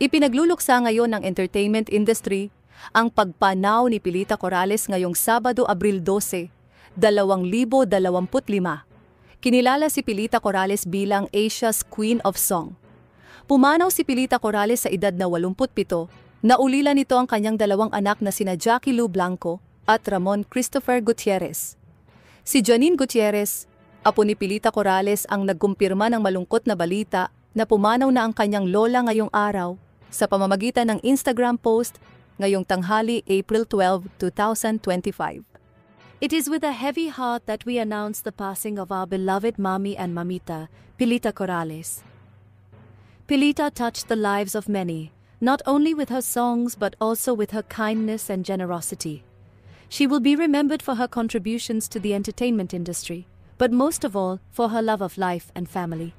Ipinagluluksa ngayon ng entertainment industry ang pagpanaw ni Pilita Corrales ngayong Sabado, Abril 12, 2025. Kinilala si Pilita Corrales bilang Asia's Queen of Song. Pumanaw si Pilita Corrales sa edad na 87, naulila nito ang kanyang dalawang anak na sina Jackie Lou Blanco at Ramon Christopher Gutierrez. Si Janine Gutierrez, apo ni Pilita Corrales, ang nagkumpirma ng malungkot na balita na pumanaw na ang kanyang lola ngayong araw sa pamamagitan ng Instagram post ngayong tanghali, April 12, 2025. It is with a heavy heart that we announce the passing of our beloved Mami and Mamita, Pilita Corrales. Pilita touched the lives of many, not only with her songs but also with her kindness and generosity. She will be remembered for her contributions to the entertainment industry, but most of all for her love of life and family.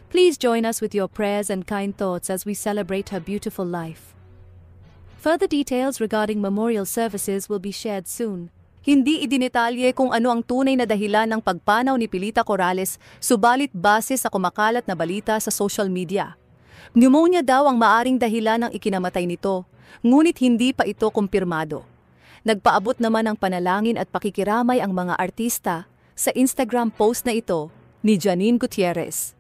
Please join us with your prayers and kind thoughts as we celebrate her beautiful life. Further details regarding memorial services will be shared soon. Hindi idinetalye kung ano ang tunay na dahilan ng pagpanaw ni Pilita Corrales, subalit base sa kumakalat na balita sa social media, pneumonia daw ang maaring dahilan ng ikinamatay nito, ngunit hindi pa ito kumpirmado. Nagpaabot naman ng panalangin at pakikiramay ang mga artista sa Instagram post na ito ni Janine Gutierrez.